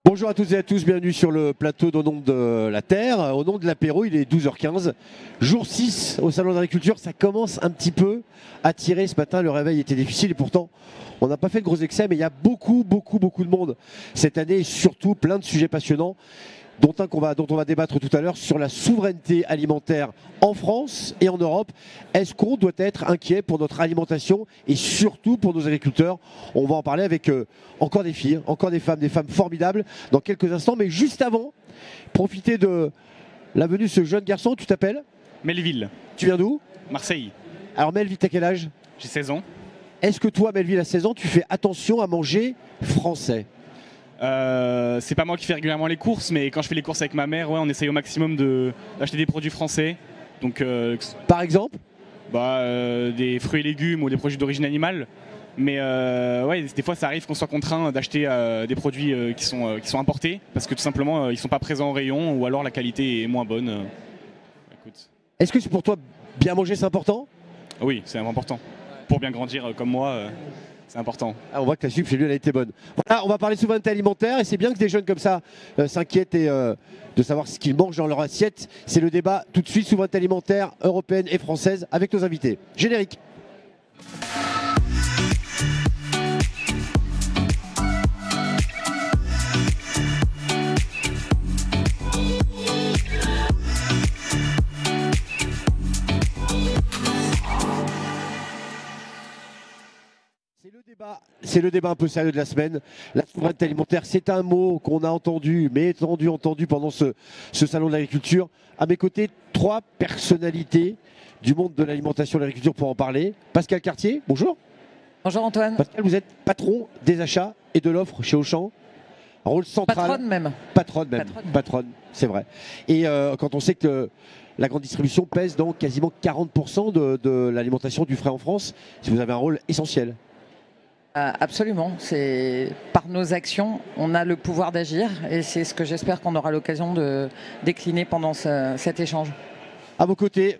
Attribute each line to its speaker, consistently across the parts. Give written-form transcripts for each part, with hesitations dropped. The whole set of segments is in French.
Speaker 1: Bonjour à toutes et à tous, bienvenue sur le plateau d'Au nom de la Terre. Au nom de l'apéro, il est 12h15. Jour 6 au Salon d'Agriculture, ça commence un petit peu à tirer ce matin. Le réveil était difficile et pourtant, on n'a pas fait de gros excès, mais il y a beaucoup de monde cette année et surtout plein de sujets passionnants. Dont on va débattre tout à l'heure sur la souveraineté alimentaire en France et en Europe. Est-ce qu'on doit être inquiet pour notre alimentation et surtout pour nos agriculteurs? On va en parler avec encore des filles, encore des femmes formidables dans quelques instants. Mais juste avant, profitez de la venue de ce jeune garçon. Tu t'appelles?
Speaker 2: Melville.
Speaker 1: Tu viens d'où?
Speaker 2: Marseille.
Speaker 1: Alors Melville, t'as quel âge?
Speaker 2: J'ai 16 ans.
Speaker 1: Est-ce que toi, Melville, à 16 ans, tu fais attention à manger français?
Speaker 2: C'est pas moi qui fais régulièrement les courses, mais quand je fais les courses avec ma mère, ouais, on essaye au maximum d'acheter des produits français. Donc,
Speaker 1: par exemple
Speaker 2: des fruits et légumes ou des produits d'origine animale. Mais ouais, des fois, ça arrive qu'on soit contraint d'acheter des produits qui sont importés parce que tout simplement, ils sont pas présents au rayon ou alors la qualité est moins bonne. Écoute.
Speaker 1: Est-ce que pour toi, bien manger, c'est important?
Speaker 2: Oui, c'est important. Pour bien grandir comme moi. C'est important.
Speaker 1: Ah, on voit que la sucre chez lui, elle a été bonne. Voilà, on va parler souveraineté alimentaire et c'est bien que des jeunes comme ça s'inquiètent et de savoir ce qu'ils mangent dans leur assiette. C'est le débat tout de suite, souveraineté alimentaire européenne et française avec nos invités. Générique. C'est le débat un peu sérieux de la semaine. La souveraineté alimentaire, c'est un mot qu'on a entendu, mais entendu pendant ce salon de l'agriculture. À mes côtés, trois personnalités du monde de l'alimentation et de l'agriculture pour en parler. Pascal Cartier, bonjour.
Speaker 3: Bonjour Antoine.
Speaker 1: Pascal, vous êtes patron des achats et de l'offre chez Auchan. Rôle central.
Speaker 3: Patronne même.
Speaker 1: Patronne, c'est vrai. Et quand on sait que la grande distribution pèse dans quasiment 40% de l'alimentation du frais en France, vous avez un rôle essentiel.
Speaker 3: Absolument, c'est par nos actions, on a le pouvoir d'agir et c'est ce que j'espère qu'on aura l'occasion de décliner pendant cet échange.
Speaker 1: À vos côtés,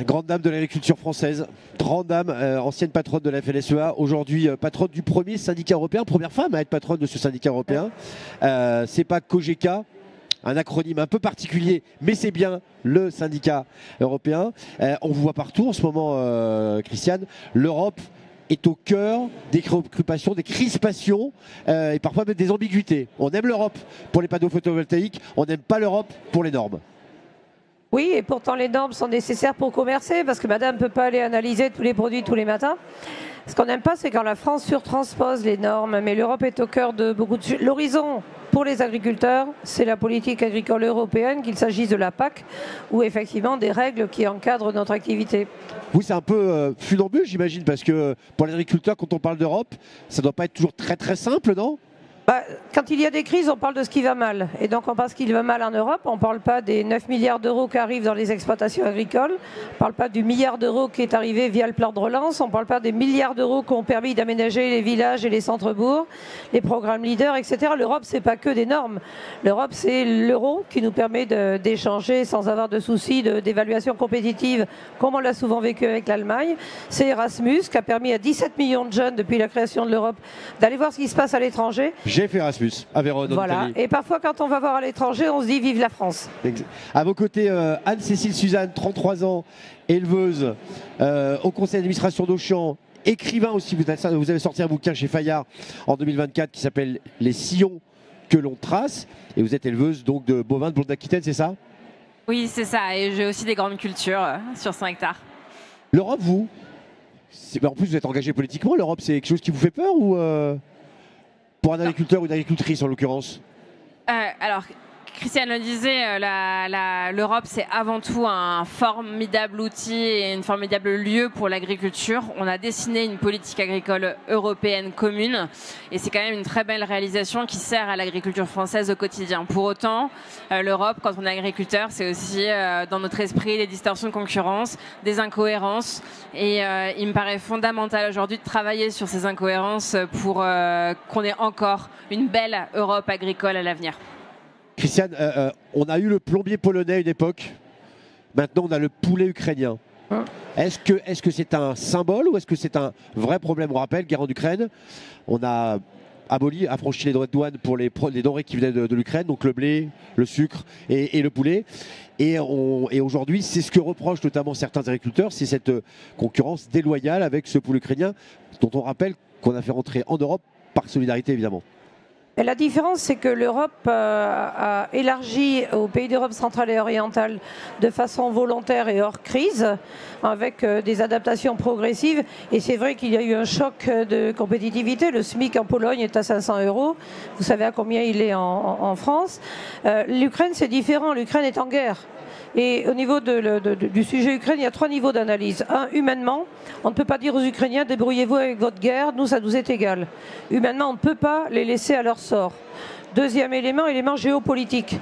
Speaker 1: grande dame de l'agriculture française, grande dame, ancienne patronne de la FNSEA, aujourd'hui patronne du premier syndicat européen, première femme à être patronne de ce syndicat européen. C'est pas COGECA, un acronyme un peu particulier, mais c'est bien le syndicat européen. On vous voit partout en ce moment, Christiane. L'Europe est au cœur des préoccupations, des crispations et parfois même des ambiguïtés. On aime l'Europe pour les panneaux photovoltaïques, on n'aime pas l'Europe pour les normes.
Speaker 4: Oui, et pourtant les normes sont nécessaires pour commercer, parce que madame ne peut pas aller analyser tous les produits tous les matins. Ce qu'on n'aime pas, c'est quand la France surtranspose les normes, mais l'Europe est au cœur de beaucoup de... L'horizon pour les agriculteurs, c'est la politique agricole européenne, qu'il s'agisse de la PAC ou effectivement des règles qui encadrent notre activité.
Speaker 1: Oui, c'est un peu funambule, j'imagine, parce que pour les agriculteurs, quand on parle d'Europe, ça ne doit pas être toujours très simple, non ?
Speaker 4: Quand il y a des crises, on parle de ce qui va mal. Et donc on parle de ce qui va mal en Europe. On ne parle pas des 9 milliards d'euros qui arrivent dans les exploitations agricoles. On ne parle pas du milliard d'euros qui est arrivé via le plan de relance. On ne parle pas des milliards d'euros qui ont permis d'aménager les villages et les centres-bourgs, les programmes leaders, etc. L'Europe, ce n'est pas que des normes. L'Europe, c'est l'euro qui nous permet d'échanger sans avoir de soucis d'évaluation compétitive, comme on l'a souvent vécu avec l'Allemagne. C'est Erasmus qui a permis à 17 millions de jeunes, depuis la création de l'Europe, d'aller voir ce qui se passe à l'étranger.
Speaker 1: J'ai fait Erasmus à Vérone.
Speaker 4: Voilà. Et parfois, quand on va voir à l'étranger, on se dit vive la France.
Speaker 1: À vos côtés, Anne-Cécile Suzanne, 33 ans, éleveuse au conseil d'administration d'Auchan, écrivain aussi. Vous avez sorti un bouquin chez Fayard en 2024 qui s'appelle Les sillons que l'on trace. Et vous êtes éleveuse donc de bovins de Blonde d'Aquitaine, c'est ça?
Speaker 5: Oui, c'est ça. Et j'ai aussi des grandes cultures sur 5 hectares.
Speaker 1: L'Europe, vous en plus, vous êtes engagé politiquement. L'Europe, c'est quelque chose qui vous fait peur ou pour un agriculteur ou une agricultrice en l'occurrence?
Speaker 5: Alors, Christiane le disait, l'Europe, c'est avant tout un formidable outil et un formidable lieu pour l'agriculture. On a dessiné une politique agricole européenne commune et c'est quand même une très belle réalisation qui sert à l'agriculture française au quotidien. Pour autant, l'Europe, quand on est agriculteur, c'est aussi dans notre esprit des distorsions de concurrence, des incohérences. Et il me paraît fondamental aujourd'hui de travailler sur ces incohérences pour qu'on ait encore une belle Europe agricole à l'avenir.
Speaker 1: Christiane, on a eu le plombier polonais à une époque. Maintenant, on a le poulet ukrainien. Est-ce que c'est un symbole ou est-ce que c'est un vrai problème? On rappelle, guerre en Ukraine, on a a franchi les droits de douane pour les denrées qui venaient de l'Ukraine, donc le blé, le sucre et le poulet. Et aujourd'hui, c'est ce que reprochent notamment certains agriculteurs, c'est cette concurrence déloyale avec ce poulet ukrainien, dont on rappelle qu'on a fait rentrer en Europe par solidarité évidemment.
Speaker 4: Et la différence, c'est que l'Europe a élargi aux pays d'Europe centrale et orientale de façon volontaire et hors crise, avec des adaptations progressives. Et c'est vrai qu'il y a eu un choc de compétitivité. Le SMIC en Pologne est à 500 €. Vous savez à combien il est en France. L'Ukraine, c'est différent. L'Ukraine est en guerre. Et au niveau du sujet Ukraine, il y a 3 niveaux d'analyse. Un, humainement, on ne peut pas dire aux Ukrainiens, débrouillez-vous avec votre guerre, nous, ça nous est égal. Humainement, on ne peut pas les laisser à leur sort. Deuxième élément géopolitique.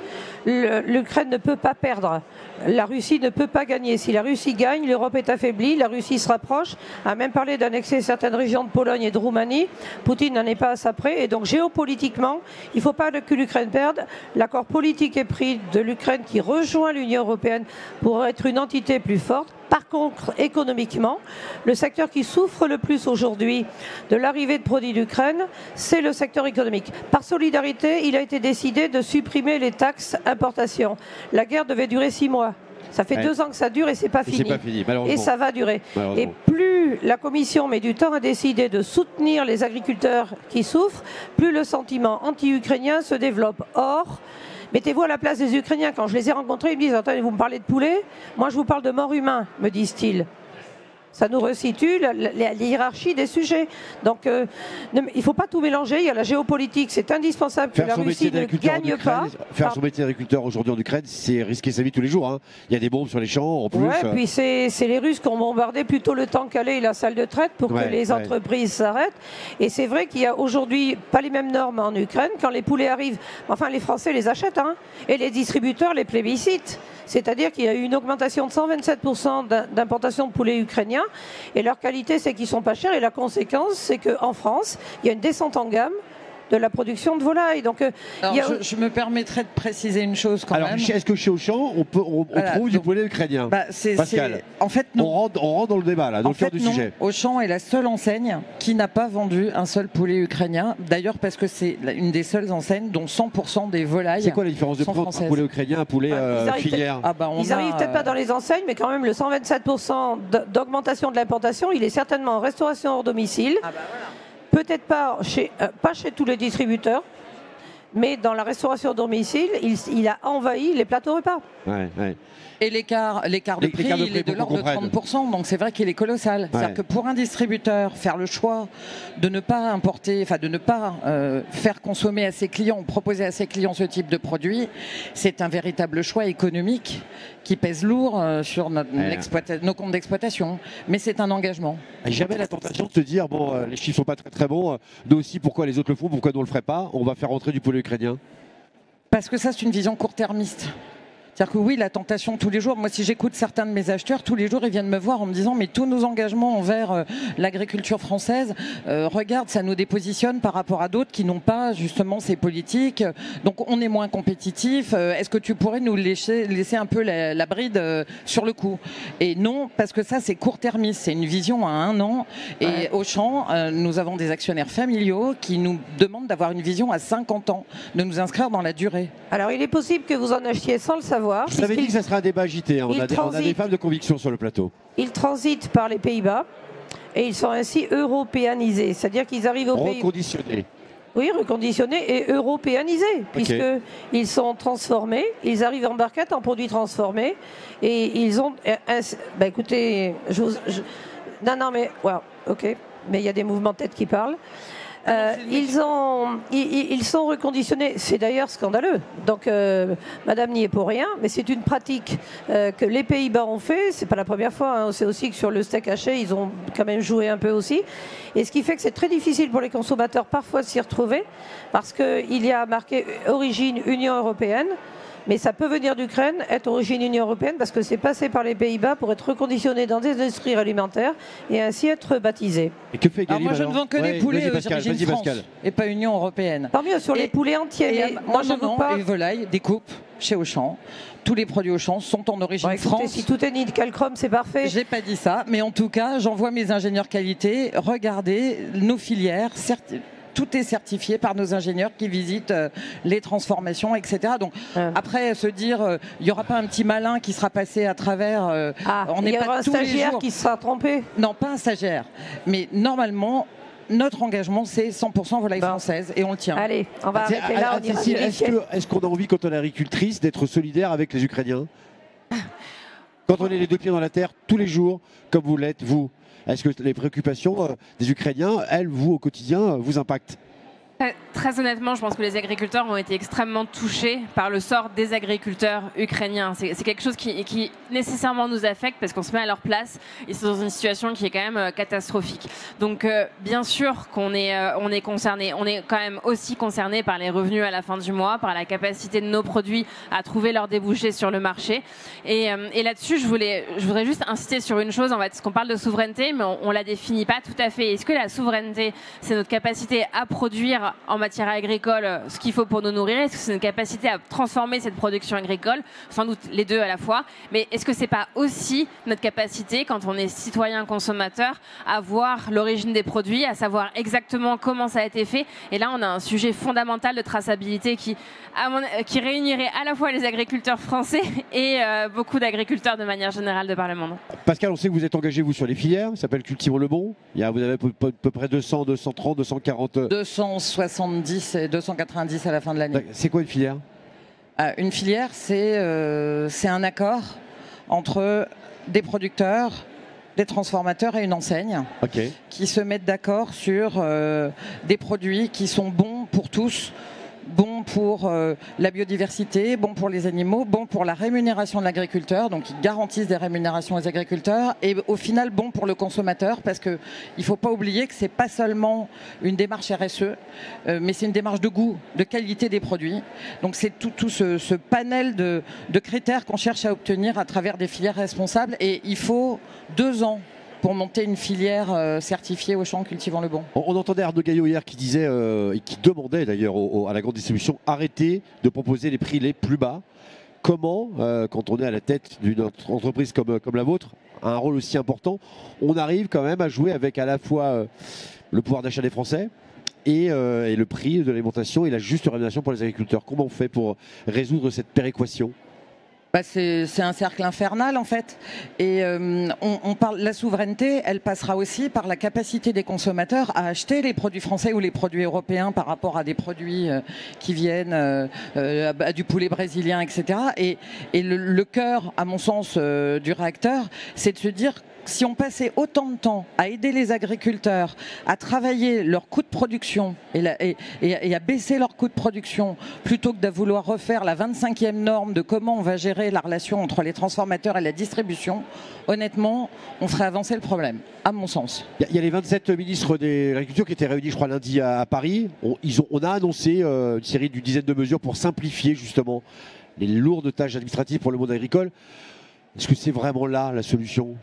Speaker 4: L'Ukraine ne peut pas perdre. La Russie ne peut pas gagner. Si la Russie gagne, l'Europe est affaiblie, la Russie se rapproche, a même parlé d'annexer certaines régions de Pologne et de Roumanie. Poutine n'en est pas à ça près. Et donc géopolitiquement, il ne faut pas que l'Ukraine perde. L'accord politique est pris de l'Ukraine qui rejoint l'Union européenne pour être une entité plus forte. Par contre, économiquement, le secteur qui souffre le plus aujourd'hui de l'arrivée de produits d'Ukraine, c'est le secteur économique. Par solidarité, il a été décidé de supprimer les taxes importation. La guerre devait durer 6 mois. Ça fait 2 ans que ça dure et c'est pas fini. Et ça va durer. Et plus la Commission met du temps à décider de soutenir les agriculteurs qui souffrent, plus le sentiment anti-ukrainien se développe. Or, mettez-vous à la place des Ukrainiens. Quand je les ai rencontrés, ils me disent « Attendez, vous me parlez de poulet? Moi, je vous parle de mort humain », me disent-ils. Ça nous resitue la hiérarchie des sujets. Donc, il ne faut pas tout mélanger. Il y a la géopolitique. C'est indispensable que la Russie ne gagne pas.
Speaker 1: Faire son métier d'agriculteur aujourd'hui en Ukraine, c'est risquer sa vie tous les jours. Hein. Il y a des bombes sur les champs, en plus.
Speaker 4: Ouais, puis c'est les Russes qui ont bombardé plutôt le tank Calais et la salle de traite pour que les entreprises s'arrêtent. Et c'est vrai qu'il n'y a aujourd'hui pas les mêmes normes en Ukraine. Quand les poulets arrivent, enfin, les Français les achètent. Hein, et les distributeurs les plébiscitent. C'est-à-dire qu'il y a eu une augmentation de 127% d'importation de poulets ukrainiens. Et leur qualité, c'est qu'ils ne sont pas chers. Et la conséquence, c'est qu'en France, il y a une descente en gamme de la production de volailles. Donc,
Speaker 3: je me permettrai de préciser une chose quand même.
Speaker 1: Est-ce que chez Auchan, on trouve du poulet ukrainien? Pascal,
Speaker 3: en fait, non.
Speaker 1: On rentre dans le débat, là, dans le cœur du sujet.
Speaker 3: Auchan est la seule enseigne qui n'a pas vendu un seul poulet ukrainien. D'ailleurs, parce que c'est une des seules enseignes dont 100% des volailles.
Speaker 1: C'est quoi la différence de prendre un poulet ukrainien, un poulet filière?
Speaker 4: Ils n'arrivent peut-être pas dans les enseignes, mais quand même, le 127% d'augmentation de l'importation, il est certainement en restauration hors domicile. Peut-être pas chez tous les distributeurs, mais dans la restauration à domicile, il a envahi les plateaux repas.
Speaker 3: Et l'écart de prix, il est de l'ordre de 30%, donc c'est vrai qu'il est colossal. C'est-à-dire que pour un distributeur, faire le choix de ne pas importer, enfin de ne pas faire consommer à ses clients, proposer à ses clients ce type de produit, c'est un véritable choix économique qui pèse lourd sur nos comptes d'exploitation. Mais c'est un engagement.
Speaker 1: Jamais la tentation de te dire, bon, les chiffres sont pas très très bons, nous aussi, pourquoi les autres le font, pourquoi nous on le ferait pas? On va faire rentrer du poulet ukrainien.
Speaker 3: Parce que ça, c'est une vision court-termiste. C'est-à-dire que oui, la tentation tous les jours, moi si j'écoute certains de mes acheteurs, tous les jours ils viennent me voir en me disant mais tous nos engagements envers l'agriculture française, regarde, ça nous dépositionne par rapport à d'autres qui n'ont pas justement ces politiques, donc on est moins compétitif, est-ce que tu pourrais nous laisser un peu la bride sur le coup? Et non, parce que ça c'est court-termiste, c'est une vision à 1 an, et Auchan, nous avons des actionnaires familiaux qui nous demandent d'avoir une vision à 50 ans, de nous inscrire dans la durée.
Speaker 4: Alors il est possible que vous en achetiez sans le savoir.
Speaker 1: Je vous avais dit que ça serait un débat agité. On a des femmes de conviction sur le plateau.
Speaker 4: Ils transitent par les Pays-Bas et ils sont ainsi européanisés. C'est-à-dire qu'ils arrivent au Pays-Bas.
Speaker 1: Reconditionnés.
Speaker 4: Oui, reconditionnés et européanisés, puisqu'ils sont transformés, ils arrivent en barquette en produits transformés et ils ont. Écoutez, non, mais. Ok. Mais il y a des mouvements de tête qui parlent. Ils sont reconditionnés, c'est d'ailleurs scandaleux. Donc Madame n'y est pour rien, mais c'est une pratique que les Pays-Bas ont fait. C'est pas la première fois. Hein. C'est aussi que sur le steak haché, ils ont quand même joué un peu aussi. Et ce qui fait que c'est très difficile pour les consommateurs parfois de s'y retrouver, parce qu'il y a marqué origine Union européenne. Mais ça peut venir d'Ukraine, être origine Union européenne, parce que c'est passé par les Pays-Bas pour être reconditionné dans des industries alimentaires et ainsi être baptisé.
Speaker 1: Et que fait Egalim?
Speaker 3: Moi, je ne vends que des poulets d'origine France et pas Union européenne.
Speaker 4: Tant mieux sur les poulets entiers.
Speaker 3: Moi, je ne vends pas les volailles, des coupes chez Auchan. Tous les produits Auchan sont en origine France.
Speaker 4: Si tout est nickel chrome, c'est parfait.
Speaker 3: Je n'ai pas dit ça, mais en tout cas, j'envoie mes ingénieurs qualité. Regardez nos filières. tout est certifié par nos ingénieurs qui visitent les transformations, etc. Donc après, se dire, il n'y aura pas un petit malin qui sera passé à travers.
Speaker 4: On n'est pas tous les jours. Un stagiaire qui sera trompé.
Speaker 3: Non, pas un stagiaire. Mais normalement, notre engagement, c'est 100% volaille française et on le tient.
Speaker 4: Allez, on va arrêter là.
Speaker 1: Est-ce qu'on a envie, quand on est agricultrice, d'être solidaire avec les Ukrainiens? Quand on est les deux pieds dans la terre tous les jours, comme vous l'êtes, vous, est-ce que les préoccupations des Ukrainiens, elles, vous, au quotidien, vous impactent?
Speaker 5: Très honnêtement, je pense que les agriculteurs ont été extrêmement touchés par le sort des agriculteurs ukrainiens. C'est quelque chose qui nécessairement nous affecte parce qu'on se met à leur place et c'est dans une situation qui est quand même catastrophique. Donc bien sûr qu'on est concerné. On est quand même aussi concerné par les revenus à la fin du mois, par la capacité de nos produits à trouver leur débouché sur le marché. Et là-dessus, je voudrais juste insister sur une chose. En fait, parce qu'on parle de souveraineté, mais on la définit pas tout à fait. Est-ce que la souveraineté, c'est notre capacité à produire en matière agricole ce qu'il faut pour nous nourrir? Est-ce que c'est une capacité à transformer cette production agricole? Sans doute les deux à la fois. Mais est-ce que c'est pas aussi notre capacité, quand on est citoyen consommateur, à voir l'origine des produits, à savoir exactement comment ça a été fait? Et là, on a un sujet fondamental de traçabilité qui réunirait à la fois les agriculteurs français et beaucoup d'agriculteurs de manière générale de par le monde.
Speaker 1: Pascal, on sait que vous êtes engagé, vous, sur les filières. Ça s'appelle Cultivons le Bon. Vous avez à peu près 200, 230, 240...
Speaker 3: 270 et 290 à la fin de l'année.
Speaker 1: C'est quoi une filière?
Speaker 3: Une filière, c'est un accord entre des producteurs, des transformateurs et une enseigne qui se mettent d'accord sur des produits qui sont bons pour tous, bons pour la biodiversité, bons pour les animaux, bons pour la rémunération de l'agriculteur, donc ils garantissent des rémunérations aux agriculteurs, et au final bons pour le consommateur, parce qu'il ne faut pas oublier que ce n'est pas seulement une démarche RSE, mais c'est une démarche de goût, de qualité des produits. Donc c'est tout ce panel de critères qu'on cherche à obtenir à travers des filières responsables, et il faut 2 ans pour monter une filière certifiée au champ Cultivant le Bon.
Speaker 1: On entendait Arnaud Gaillot hier qui disait, et qui demandait d'ailleurs à la grande distribution, arrêtez de proposer les prix les plus bas. Comment, quand on est à la tête d'une entreprise comme la vôtre, a un rôle aussi important, on arrive quand même à jouer avec à la fois le pouvoir d'achat des Français et le prix de l'alimentation et la juste rémunération pour les agriculteurs? Comment on fait pour résoudre cette péréquation?
Speaker 3: C'est un cercle infernal en fait, et on parle, la souveraineté, elle passera aussi par la capacité des consommateurs à acheter les produits français ou les produits européens par rapport à des produits qui viennent à du poulet brésilien, etc. Et le cœur, à mon sens, du réacteur, c'est de se dire, si on passait autant de temps à aider les agriculteurs à travailler leurs coûts de production et à baisser leurs coûts de production, plutôt que de vouloir refaire la 25e norme de comment on va gérer la relation entre les transformateurs et la distribution, honnêtement, on ferait avancer le problème, à mon sens.
Speaker 1: Il y a les 27 ministres de l'Agriculture qui étaient réunis, je crois, lundi à Paris. On a annoncé une série d'une dizaine de mesures pour simplifier justement les lourdes tâches administratives pour le monde agricole. Est-ce que c'est vraiment là la solution ?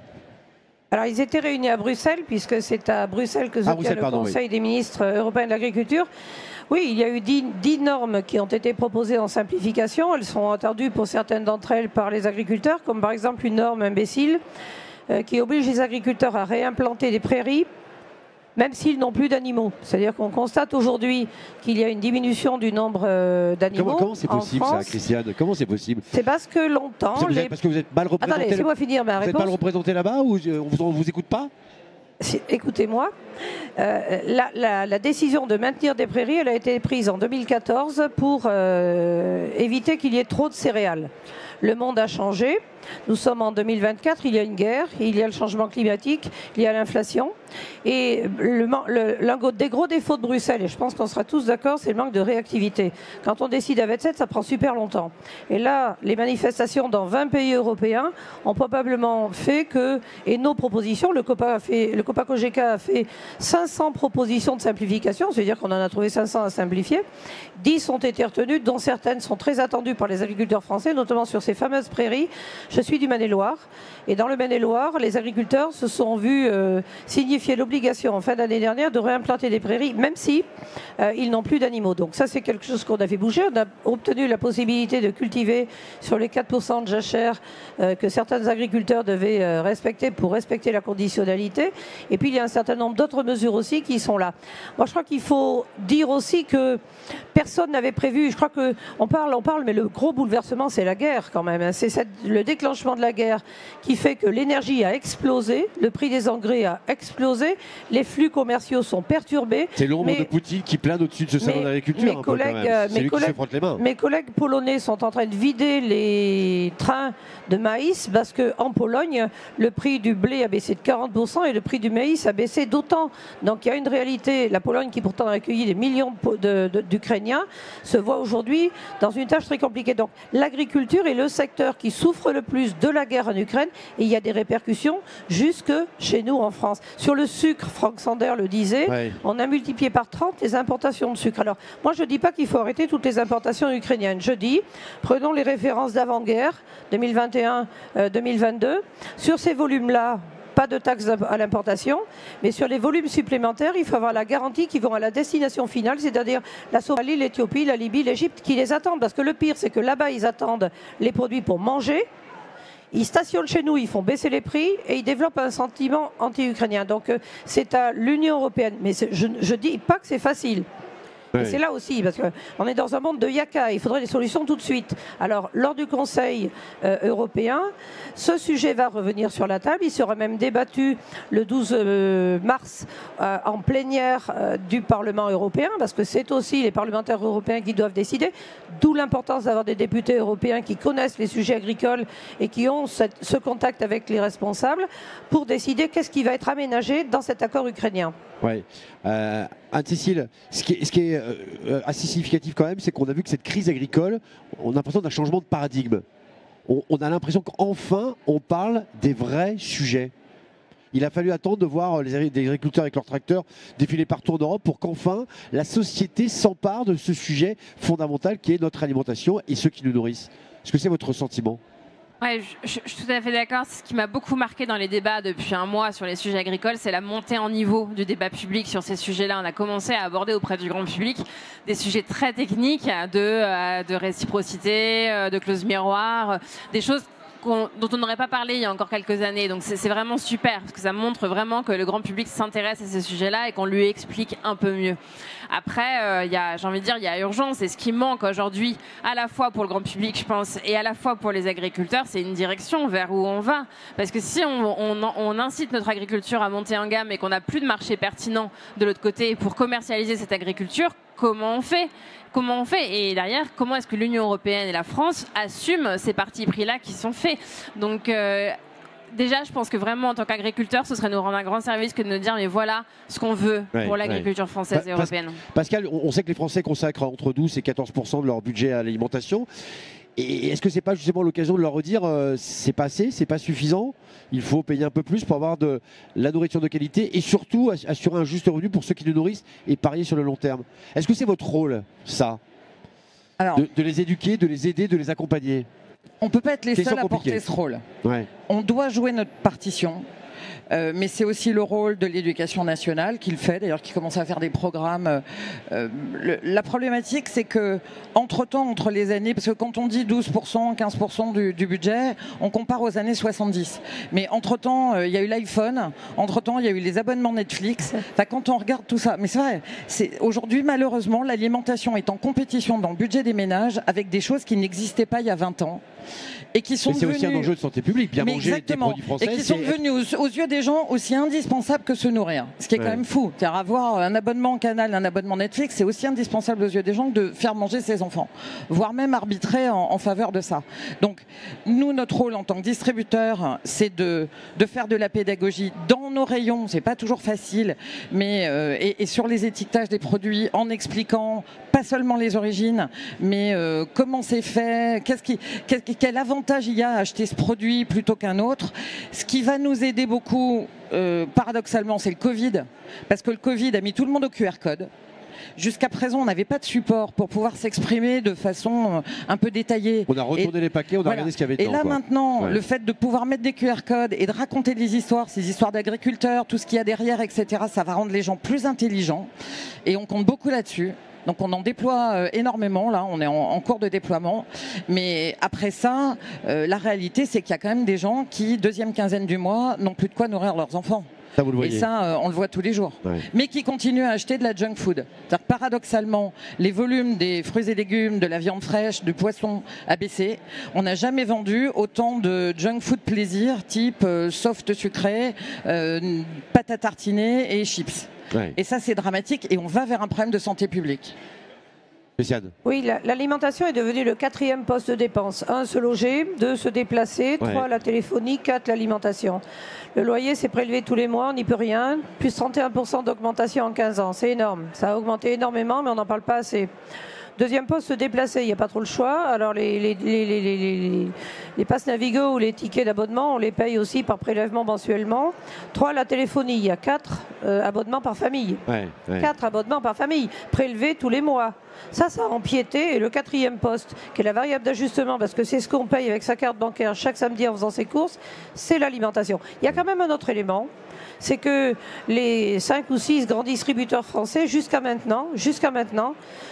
Speaker 4: Alors, ils étaient réunis à Bruxelles, puisque c'est à Bruxelles que se tient le Conseil des ministres européens de l'agriculture. Oui, il y a eu 10 normes qui ont été proposées en simplification. Elles sont attendues pour certaines d'entre elles par les agriculteurs, comme par exemple une norme imbécile qui oblige les agriculteurs à réimplanter des prairies, même s'ils n'ont plus d'animaux. C'est-à-dire qu'on constate aujourd'hui qu'il y a une diminution du nombre d'animaux.
Speaker 1: Comment c'est possible ça, Christiane? Comment c'est possible?
Speaker 4: C'est parce que longtemps...
Speaker 1: Parce que vous êtes mal représenté.
Speaker 4: Attendez, laissez-moi finir ma réponse.
Speaker 1: Vous êtes mal représenté là-bas ou on vous écoute pas?
Speaker 4: Écoutez-moi, la décision de maintenir des prairies, elle a été prise en 2014 pour éviter qu'il y ait trop de céréales. Le monde a changé. Nous sommes en 2024, il y a une guerre, il y a le changement climatique, il y a l'inflation. Et l'un des gros défauts de Bruxelles, et je pense qu'on sera tous d'accord, c'est le manque de réactivité. Quand on décide à 27, ça prend super longtemps. Et là, les manifestations dans 20 pays européens ont probablement fait que, et nos propositions, le COPA-COGECA a fait 500 propositions de simplification, c'est-à-dire qu'on en a trouvé 500 à simplifier. 10 ont été retenues, dont certaines sont très attendues par les agriculteurs français, notamment sur ces fameuses prairies. Je suis du Maine-et-Loire. Et dans le Maine-et-Loire, les agriculteurs se sont vus signifier l'obligation en fin d'année dernière de réimplanter des prairies, même si ils n'ont plus d'animaux. Donc ça, c'est quelque chose qu'on a fait bouger. On a obtenu la possibilité de cultiver sur les 4% de jachère que certains agriculteurs devaient respecter pour respecter la conditionnalité. Et puis, il y a un certain nombre d'autres mesures aussi qui sont là. Moi, je crois qu'il faut dire aussi que personne n'avait prévu. Je crois qu'on parle, mais le gros bouleversement, c'est la guerre quand même. C'est le déclenchement de la guerre qui fait que l'énergie a explosé, le prix des engrais a explosé, les flux commerciaux sont perturbés.
Speaker 1: C'est l'ombre de Poutine qui plane au-dessus de ce salon d'agriculture.
Speaker 4: Mes collègues polonais sont en train de vider les trains de maïs parce qu'en Pologne, le prix du blé a baissé de 40% et le prix du maïs a baissé d'autant. Donc il y a une réalité. La Pologne, qui pourtant a accueilli des millions d'Ukrainiens, se voit aujourd'hui dans une tâche très compliquée. Donc l'agriculture est le secteur qui souffre le plus de la guerre en Ukraine et il y a des répercussions jusque chez nous en France. Sur le sucre, Franck Sander le disait, on a multiplié par 30 les importations de sucre. Alors moi je ne dis pas qu'il faut arrêter toutes les importations ukrainiennes. Je dis, prenons les références d'avant-guerre, 2021-2022. Sur ces volumes-là, pas de taxes à l'importation, mais sur les volumes supplémentaires, il faut avoir la garantie qu'ils vont à la destination finale, c'est-à-dire la Somalie, l'Éthiopie, la Libye, l'Égypte, qui les attendent. Parce que le pire, c'est que là-bas, ils attendent les produits pour manger. Ils stationnent chez nous, ils font baisser les prix et ils développent un sentiment anti-ukrainien. Donc c'est à l'Union européenne. Mais je ne dis pas que c'est facile. Et c'est là aussi, parce qu'on est dans un monde de yaka, il faudrait des solutions tout de suite. Alors, lors du Conseil européen, ce sujet va revenir sur la table. Il sera même débattu le 12 mars en plénière du Parlement européen, parce que c'est aussi les parlementaires européens qui doivent décider, d'où l'importance d'avoir des députés européens qui connaissent les sujets agricoles et qui ont ce contact avec les responsables pour décider qu'est-ce qui va être aménagé dans cet accord ukrainien.
Speaker 1: Oui. Anne-Cécile, ce qui est assez significatif quand même, c'est qu'on a vu que cette crise agricole, on a l'impression d'un changement de paradigme. On a l'impression qu'enfin, on parle des vrais sujets. Il a fallu attendre de voir des agriculteurs avec leurs tracteurs défiler partout en Europe pour qu'enfin la société s'empare de ce sujet fondamental qui est notre alimentation et ceux qui nous nourrissent. Est-ce que c'est votre sentiment ?
Speaker 5: Ouais, je suis tout à fait d'accord. Ce qui m'a beaucoup marqué dans les débats depuis un mois sur les sujets agricoles, c'est la montée en niveau du débat public sur ces sujets-là. On a commencé à aborder auprès du grand public des sujets très techniques de réciprocité, de clauses miroirs, des choses dont on n'aurait pas parlé il y a encore quelques années. Donc c'est vraiment super, parce que ça montre vraiment que le grand public s'intéresse à ces sujets-là et qu'on lui explique un peu mieux. Après, j'ai envie de dire, il y a urgence. Et ce qui manque aujourd'hui, à la fois pour le grand public, je pense, et à la fois pour les agriculteurs, c'est une direction vers où on va. Parce que si on incite notre agriculture à monter en gamme et qu'on n'a plus de marché pertinent de l'autre côté pour commercialiser cette agriculture, comment on fait ? Et derrière, comment est-ce que l'Union européenne et la France assument ces partis pris-là qui sont faits ? Donc déjà, je pense que vraiment, en tant qu'agriculteur, ce serait nous rendre un grand service que de nous dire, mais voilà ce qu'on veut pour l'agriculture française et européenne.
Speaker 1: Pascal, on sait que les Français consacrent entre 12 et 14% de leur budget à l'alimentation. Et est-ce que c'est pas justement l'occasion de leur redire c'est pas assez, c'est pas suffisant, il faut payer un peu plus pour avoir de la nourriture de qualité et surtout assurer un juste revenu pour ceux qui nous nourrissent et parier sur le long terme. Est-ce que c'est votre rôle, ça ? Alors, de les éduquer, de les aider, de les accompagner ?
Speaker 3: On ne peut pas être les seuls à porter ce rôle. On doit jouer notre partition. Mais c'est aussi le rôle de l'éducation nationale qui le fait, d'ailleurs qui commence à faire des programmes. La problématique, c'est que entre-temps, entre les années, parce que quand on dit 12%, 15% du budget, on compare aux années 70. Mais entre-temps, il y a eu l'iPhone, entre-temps, il y a eu les abonnements Netflix. Enfin, quand on regarde tout ça, mais c'est vrai, aujourd'hui, malheureusement, l'alimentation est en compétition dans le budget des ménages avec des choses qui n'existaient pas il y a 20 ans. Et qui sont
Speaker 1: devenus... aussi un enjeu de santé publique, bien manger des produits français.
Speaker 3: Et qui sont devenus aux yeux des gens aussi indispensables que se nourrir. Ce qui est quand même fou. Car avoir un abonnement Canal, un abonnement Netflix, c'est aussi indispensable aux yeux des gens que de faire manger ses enfants. Voire même arbitrer en faveur de ça. Donc, nous, notre rôle en tant que distributeur, c'est de faire de la pédagogie dans nos rayons. C'est pas toujours facile, mais et sur les étiquetages des produits, en expliquant pas seulement les origines, mais comment c'est fait, quel avantage il y a à acheter ce produit plutôt qu'un autre. Ce qui va nous aider beaucoup, paradoxalement, c'est le Covid, parce que le Covid a mis tout le monde au QR code. jusqu'à présent, on n'avait pas de support pour pouvoir s'exprimer de façon un peu détaillée.
Speaker 1: On a retourné les paquets, on a regardé ce qu'il y avait dedans.
Speaker 3: Et là,
Speaker 1: quoi.
Speaker 3: maintenant, le fait de pouvoir mettre des QR codes et de raconter des histoires, ces histoires d'agriculteurs, tout ce qu'il y a derrière, etc., ça va rendre les gens plus intelligents. Et on compte beaucoup là-dessus. Donc on en déploie énormément, là on est en cours de déploiement, mais après ça, la réalité c'est qu'il y a quand même des gens qui, deuxième quinzaine du mois, n'ont plus de quoi nourrir leurs enfants.
Speaker 1: Ça, vous le voyez.
Speaker 3: Et ça, on le voit tous les jours.
Speaker 1: Ouais.
Speaker 3: Mais qui continuent à acheter de la junk food. C'est-à-dire, paradoxalement, les volumes des fruits et légumes, de la viande fraîche, du poisson a baissé. On n'a jamais vendu autant de junk food plaisir, type soft sucré, pâte à tartiner et chips.
Speaker 1: Ouais.
Speaker 3: Et ça, c'est dramatique et on va vers un problème de santé publique.
Speaker 1: Spécial.
Speaker 4: Oui, l'alimentation est devenue le 4e poste de dépense. 1, se loger. 2, se déplacer. 3, la téléphonie. 4, l'alimentation. Le loyer s'est prélevé tous les mois, on n'y peut rien. Plus 31% d'augmentation en 15 ans. C'est énorme. Ça a augmenté énormément, mais on n'en parle pas assez. 2e poste, se déplacer. Il n'y a pas trop le choix. Alors les passes Navigo ou les tickets d'abonnement, on les paye aussi par prélèvement mensuellement. 3, la téléphonie. Il y a 4 abonnements par famille. 4 abonnements par famille, prélevés tous les mois. Ça a empiété. Et le 4e poste, qui est la variable d'ajustement, parce que c'est ce qu'on paye avec sa carte bancaire chaque samedi en faisant ses courses, c'est l'alimentation. Il y a quand même un autre élément, c'est que les 5 ou 6 grands distributeurs français, jusqu'à maintenant,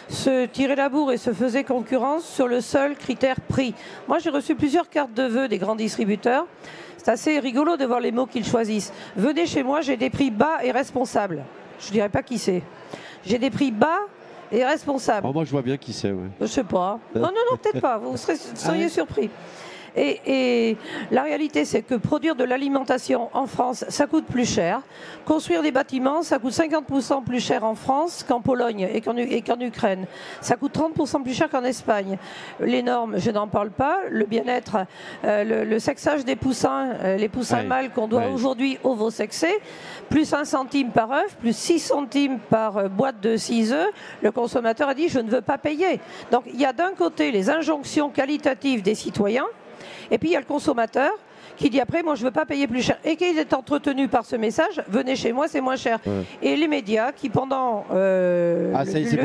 Speaker 4: se tiraient la bourre et se faisaient concurrence sur le seul critère prix. Moi, j'ai reçu plusieurs cartes de vœux des grands distributeurs. C'est assez rigolo de voir les mots qu'ils choisissent. Venez chez moi, j'ai des prix bas et responsables. Je ne dirais pas qui c'est. J'ai des prix bas et responsables.
Speaker 1: Oh, moi, je vois bien qui c'est. Ouais.
Speaker 4: Je ne sais pas. Non, peut-être pas. Vous seriez surpris. Et la réalité, c'est que produire de l'alimentation en France, ça coûte plus cher. Construire des bâtiments, ça coûte 50% plus cher en France qu'en Pologne et qu'en Ukraine. Ça coûte 30% plus cher qu'en Espagne. Les normes, je n'en parle pas. Le bien-être, le sexage des poussins, les poussins mâles qu'on doit aujourd'hui ovosexer, plus 1 centime par œuf, plus 6 centimes par boîte de 6 œufs. Le consommateur a dit, je ne veux pas payer. Donc il y a d'un côté les injonctions qualitatives des citoyens, et puis il y a le consommateur qui dit après, moi je ne veux pas payer plus cher. Et qui est entretenu par ce message, venez chez moi, c'est moins cher. Et les médias qui pendant le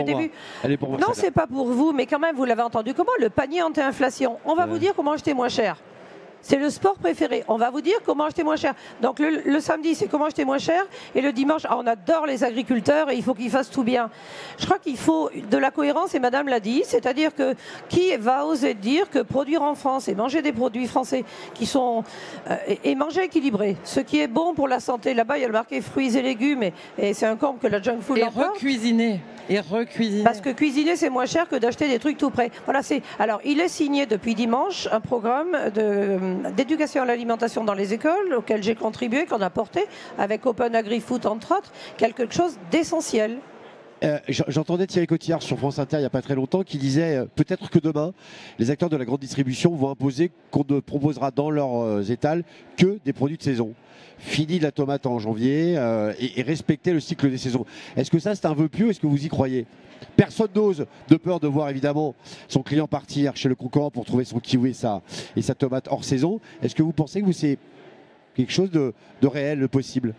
Speaker 4: début... Non, c'est pas pour vous, mais quand même, vous l'avez entendu. Comment le panier anti-inflation? On va vous dire comment acheter moins cher. C'est le sport préféré. On va vous dire comment acheter moins cher. Donc le samedi, c'est comment acheter moins cher. Et le dimanche, on adore les agriculteurs et il faut qu'ils fassent tout bien. Je crois qu'il faut de la cohérence, et Madame l'a dit. C'est-à-dire que qui va oser dire que produire en France et manger des produits français qui sont... et manger équilibré. Ce qui est bon pour la santé. Là-bas, il y a le marqué fruits et légumes. Et c'est un comble que la junk food emporte.
Speaker 3: Et recuisiner.
Speaker 4: Parce que cuisiner, c'est moins cher que d'acheter des trucs tout prêts. Voilà, alors, il est signé depuis dimanche un programme d'éducation à l'alimentation dans les écoles auquel j'ai contribué, qu'on a porté avec Open Agri-Food entre autres, quelque chose d'essentiel.
Speaker 1: J'entendais Thierry Cotillard sur France Inter il n'y a pas très longtemps qui disait peut-être que demain les acteurs de la grande distribution vont imposer qu'on ne proposera dans leurs étals que des produits de saison. Fini la tomate en janvier et respecter le cycle des saisons. Est-ce que ça c'est un vœu pieux? Est-ce que vous y croyez? Personne n'ose, de peur de voir évidemment son client partir chez le concurrent pour trouver son kiwi et sa tomate hors saison. Est-ce que vous pensez que c'est quelque chose de réel, de possible?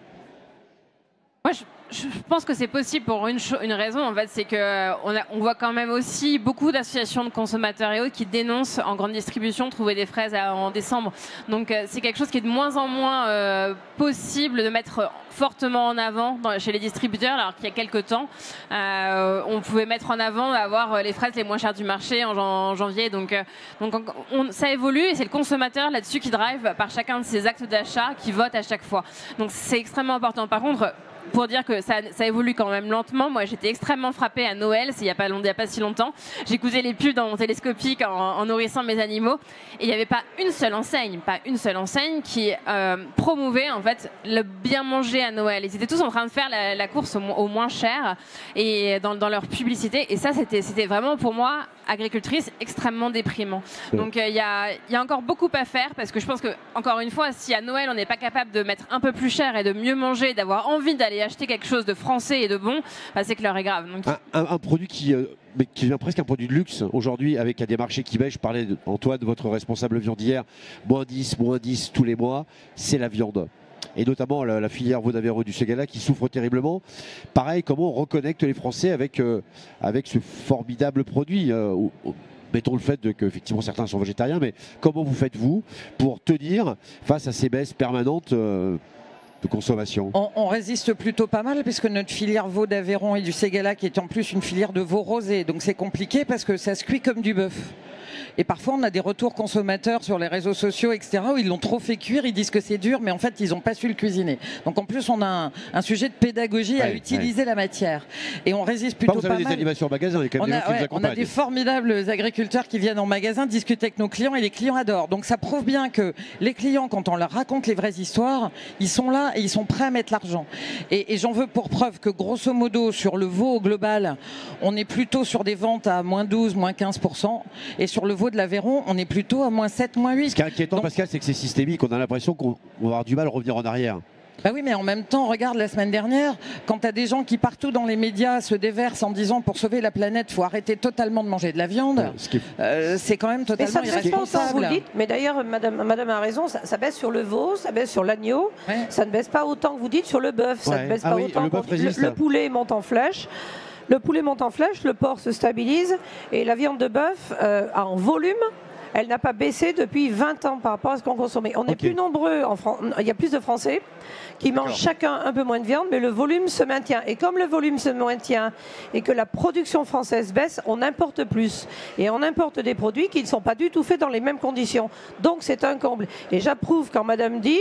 Speaker 5: Moi, je pense que c'est possible pour une raison, en fait, c'est qu'on voit quand même aussi beaucoup d'associations de consommateurs et autres qui dénoncent en grande distribution trouver des fraises en décembre. Donc c'est quelque chose qui est de moins en moins possible de mettre fortement en avant chez les distributeurs, alors qu'il y a quelques temps, on pouvait mettre en avant avoir les fraises les moins chères du marché en janvier. Donc ça évolue et c'est le consommateur là-dessus qui drive par chacun de ses actes d'achat, qui vote à chaque fois. Donc c'est extrêmement important. Par contre, pour dire que ça évolue quand même lentement. Moi, j'étais extrêmement frappée à Noël, il n'y a pas si longtemps. J'écoutais les pubs dans mon télescopique en nourrissant mes animaux. Et il n'y avait pas une seule enseigne qui promouvait en fait le bien manger à Noël. Ils étaient tous en train de faire la course au moins cher et dans leur publicité. Et ça, c'était vraiment pour moi, agricultrice, extrêmement déprimant. Donc il y a encore beaucoup à faire parce que je pense que, encore une fois, si à Noël, on n'est pas capable de mettre un peu plus cher et de mieux manger, d'avoir envie d'aller acheter quelque chose de français et de bon, c'est que l'heure est grave. Donc...
Speaker 1: Un produit qui devient presque un produit de luxe aujourd'hui, avec des marchés qui baissent. Je parlais, Antoine, de votre responsable viandière, -10 tous les mois, c'est la viande. et notamment la filière Vaud d'Aveyron du Ségala qui souffre terriblement. Pareil, comment on reconnecte les Français avec ce formidable produit mettons le fait qu'effectivement certains sont végétariens, mais comment vous faites-vous pour tenir face à ces baisses permanentes de consommation?
Speaker 3: On résiste plutôt pas mal puisque notre filière Vaud d'Aveyron et du Ségala qui est en plus une filière de veau rosé, donc c'est compliqué parce que ça se cuit comme du bœuf. Et parfois, on a des retours consommateurs sur les réseaux sociaux, etc., où ils l'ont trop fait cuire, ils disent que c'est dur, mais en fait, ils n'ont pas su le cuisiner. Donc, en plus, on a un sujet de pédagogie à utiliser la matière. Et on résiste plutôt pas mal.
Speaker 1: Vous avez des animations en magasin, il y a quand même des gens qui vous accompagnent.
Speaker 3: On a des formidables agriculteurs qui viennent en magasin discuter avec nos clients et les clients adorent. Donc, ça prouve bien que les clients, quand on leur raconte les vraies histoires, ils sont là et ils sont prêts à mettre l'argent. Et j'en veux pour preuve que, grosso modo, sur le veau au global, on est plutôt sur des ventes à moins 12, moins 15%. Et sur le veau de l'Aveyron, on est plutôt à moins 7, moins 8.
Speaker 1: Ce qui est inquiétant, Pascal, c'est que c'est systémique. On a l'impression qu'on va avoir du mal à revenir en arrière.
Speaker 3: Bah oui, mais en même temps, regarde la semaine dernière, quand tu as des gens qui partout dans les médias se déversent en disant pour sauver la planète, il faut arrêter totalement de manger de la viande, c'est quand même totalement irresponsable.
Speaker 4: Mais ça ne baisse pas autant, vous le dites. Mais d'ailleurs, madame a raison, ça baisse sur le veau, ça baisse sur l'agneau, ça ne baisse pas autant que vous dites sur le bœuf. Ça ne baisse pas autant. Le poulet monte en flèche. Le poulet monte en flèche, le porc se stabilise et la viande de bœuf, en volume, elle n'a pas baissé depuis 20 ans par rapport à ce qu'on consommait. On est plus nombreux, il y a plus de Français qui mangent chacun un peu moins de viande, mais le volume se maintient. Et comme le volume se maintient et que la production française baisse, on importe plus. Et on importe des produits qui ne sont pas du tout faits dans les mêmes conditions. Donc c'est un comble. Et j'approuve quand madame dit,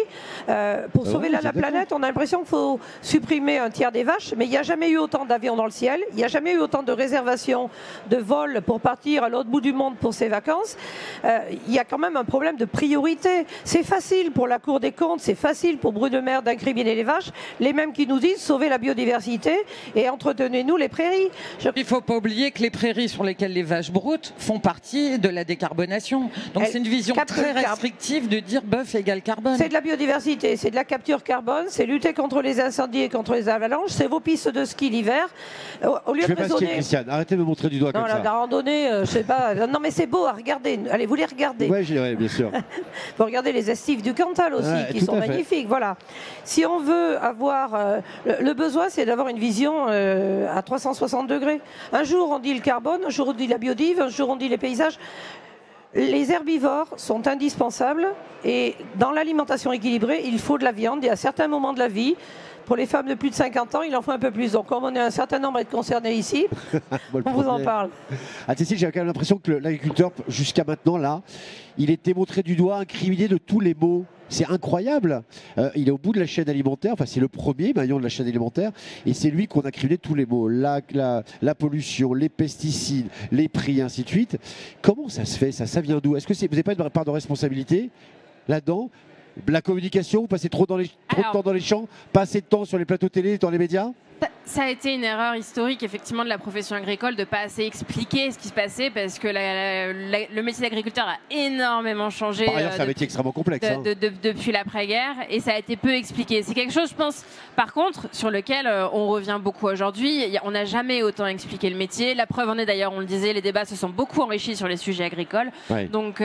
Speaker 4: pour sauver la planète, on a l'impression qu'il faut supprimer un tiers des vaches, mais il n'y a jamais eu autant d'avions dans le ciel, il n'y a jamais eu autant de réservations de vols pour partir à l'autre bout du monde pour ses vacances. Il y a quand même un problème de priorité. C'est facile pour la Cour des comptes, c'est facile pour Brunemer d'incriminer les vaches, les mêmes qui nous disent sauver la biodiversité et entretenez-nous les prairies.
Speaker 3: Il ne faut pas oublier que les prairies sur lesquelles les vaches broutent font partie de la décarbonation. Donc c'est une vision très restrictive de dire bœuf égale carbone.
Speaker 4: C'est de la biodiversité, c'est de la capture carbone, c'est lutter contre les incendies et contre les avalanches, c'est vos pistes de ski l'hiver. Au lieu de raisonner...
Speaker 1: Christiane, arrêtez de me montrer du doigt comme ça.
Speaker 4: La randonnée, je sais pas. Non mais c'est beau à regarder. Allez, vous les regardez.
Speaker 1: Oui, bien sûr.
Speaker 4: Vous regardez les estives du Cantal aussi, qui sont magnifiques. Voilà. Si on veut avoir... le besoin, c'est d'avoir une vision à 360 degrés. Un jour, on dit le carbone, un jour, on dit la biodive, un jour, on dit les paysages. Les herbivores sont indispensables et dans l'alimentation équilibrée, il faut de la viande et à certains moments de la vie, pour les femmes de plus de 50 ans, il en faut un peu plus. Donc, comme on est un certain nombre à être concernés ici, on vous en parle.
Speaker 1: Ah, Cécile, j'ai quand même l'impression que l'agriculteur, jusqu'à maintenant, là, il était montré du doigt, incriminé de tous les maux. C'est incroyable. Il est au bout de la chaîne alimentaire. Enfin, c'est le premier maillon de la chaîne alimentaire. Et c'est lui qu'on a criblé tous les maux. La pollution, les pesticides, les prix, ainsi de suite. Comment ça se fait, ça vient d'où? Est-ce que vous n'avez pas une part de responsabilité là-dedans? La communication, vous passez trop de temps dans les champs, pas assez de temps sur les plateaux télé, dans les médias?
Speaker 5: Ça a été une erreur historique effectivement de la profession agricole de ne pas assez expliquer ce qui se passait parce que le métier d'agriculteur a énormément changé.
Speaker 1: Par ailleurs, c'est un métier extrêmement complexe.
Speaker 5: Depuis l'après-guerre et ça a été peu expliqué. C'est quelque chose, je pense, par contre, sur lequel on revient beaucoup aujourd'hui. On n'a jamais autant expliqué le métier. La preuve en est d'ailleurs, on le disait, les débats se sont beaucoup enrichis sur les sujets agricoles. Ouais. Donc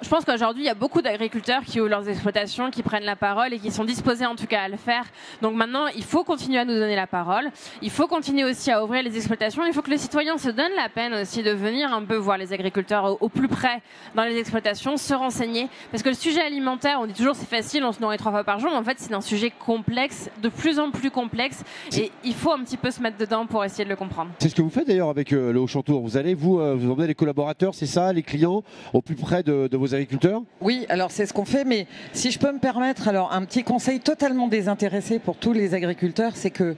Speaker 5: je pense qu'aujourd'hui, il y a beaucoup d'agriculteurs qui ouvrent leurs exploitations, qui prennent la parole et qui sont disposés en tout cas à le faire. Donc maintenant, il faut continuer à nous donner la parole. Il faut continuer aussi à ouvrir les exploitations. Il faut que les citoyens se donnent la peine aussi de venir un peu voir les agriculteurs au plus près dans les exploitations, se renseigner. Parce que le sujet alimentaire, on dit toujours c'est facile, on se nourrit 3 fois par jour, mais en fait c'est un sujet complexe, de plus en plus complexe. Et il faut un petit peu se mettre dedans pour essayer de le comprendre.
Speaker 1: C'est ce que vous faites d'ailleurs avec le Haut-Chantour. Vous allez, vous emmenez les collaborateurs, c'est ça, les clients, au plus près de vos agriculteurs?
Speaker 3: Oui, alors c'est ce qu'on fait, mais si je peux me permettre, alors un petit conseil totalement désintéressé pour tous les agriculteurs, c'est que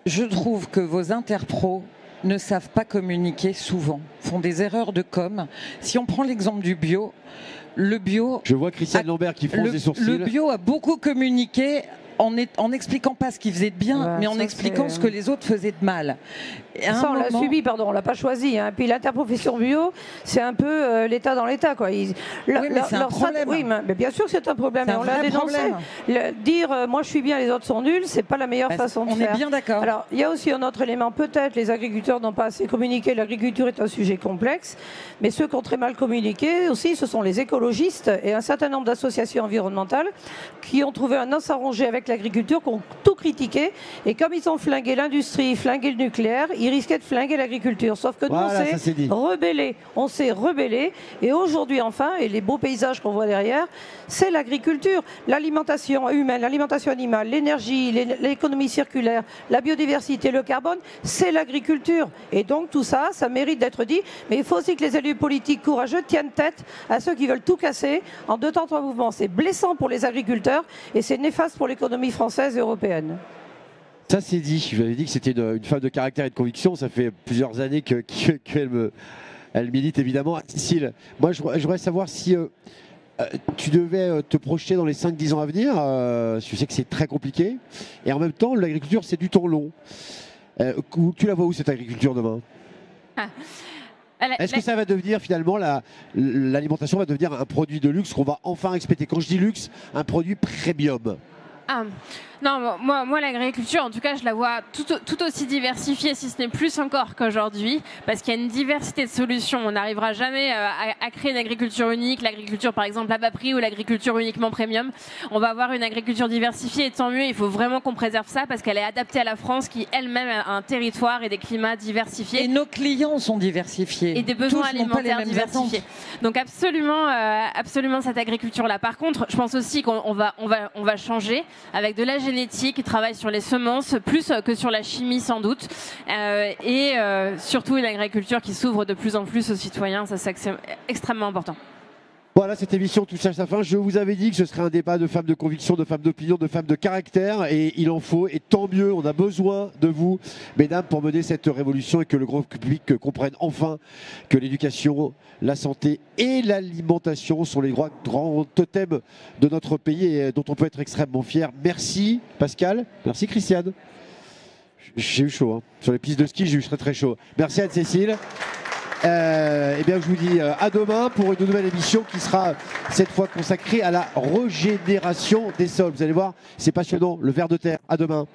Speaker 3: je trouve que vos interpros ne savent pas communiquer souvent, font des erreurs de com. Si on prend l'exemple du bio, le bio...
Speaker 1: Je vois Christiane Lambert qui fronce des sourcils.
Speaker 3: Le bio a beaucoup communiqué en expliquant pas ce qu'ils faisaient de bien, mais en expliquant ce que les autres faisaient de mal.
Speaker 4: Ça, on l'a subi, pardon, on l'a pas choisi. Hein. Puis l'interprofession bio, c'est un peu l'État dans l'État, quoi.
Speaker 3: Oui, mais c'est un problème.
Speaker 4: Oui, mais bien sûr que c'est un problème. On l'a dénoncé. Dire moi je suis bien, les autres sont nuls, c'est pas la meilleure façon de faire.
Speaker 3: On est bien d'accord.
Speaker 4: Alors, il y a aussi un autre élément. Peut-être les agriculteurs n'ont pas assez communiqué. L'agriculture est un sujet complexe, mais ceux qui ont très mal communiqué aussi, ce sont les écologistes et un certain nombre d'associations environnementales qui ont trouvé un os à ronger avec l'agriculture, qui ont tout critiqué. Et comme ils ont flingué l'industrie, flingué le nucléaire, ils risquaient de flinguer l'agriculture. Sauf que nous, on s'est rebellé. Et aujourd'hui, enfin, et les beaux paysages qu'on voit derrière, c'est l'agriculture. L'alimentation humaine, l'alimentation animale, l'énergie, l'économie circulaire, la biodiversité, le carbone, c'est l'agriculture. Et donc tout ça, ça mérite d'être dit. Mais il faut aussi que les élus politiques courageux tiennent tête à ceux qui veulent tout casser en 2 temps 3 mouvements. C'est blessant pour les agriculteurs et c'est néfaste pour l'économie française et européenne.
Speaker 1: Ça c'est dit, je vous avais dit que c'était une femme de caractère et de conviction, ça fait plusieurs années qu'elle milite évidemment. Cécile, moi je voudrais savoir si tu devais te projeter dans les 5-10 ans à venir, je sais que c'est très compliqué, et en même temps l'agriculture c'est du temps long. Tu la vois où cette agriculture demain ? Est-ce que ça va devenir finalement, l'alimentation va devenir un produit de luxe qu'on va enfin exploiter ? Quand je dis luxe, un produit premium.
Speaker 5: Non, moi l'agriculture, en tout cas, je la vois tout aussi diversifiée, si ce n'est plus encore qu'aujourd'hui, parce qu'il y a une diversité de solutions. On n'arrivera jamais à créer une agriculture unique, l'agriculture par exemple à bas prix ou l'agriculture uniquement premium. On va avoir une agriculture diversifiée et tant mieux, il faut vraiment qu'on préserve ça parce qu'elle est adaptée à la France qui elle-même a un territoire et des climats diversifiés.
Speaker 3: Et nos clients sont diversifiés.
Speaker 5: Et des besoins alimentaires diversifiés. Donc absolument cette agriculture-là. Par contre, je pense aussi qu'on va changer avec de la génétique, travaille sur les semences plus que sur la chimie sans doute, et surtout une agriculture qui s'ouvre de plus en plus aux citoyens, ça c'est extrêmement important.
Speaker 1: Voilà, cette émission touche à sa fin. Je vous avais dit que ce serait un débat de femmes de conviction, de femmes d'opinion, de femmes de caractère, et il en faut, et tant mieux, on a besoin de vous, mesdames, pour mener cette révolution et que le grand public comprenne enfin que l'éducation, la santé et l'alimentation sont les grands totems de notre pays et dont on peut être extrêmement fier. Merci Pascal, merci Christiane. J'ai eu chaud, hein. Sur les pistes de ski, j'ai eu très chaud. Merci Anne-Cécile. Eh bien, je vous dis à demain pour une nouvelle émission qui sera cette fois consacrée à la régénération des sols. Vous allez voir, c'est passionnant, le ver de terre. À demain.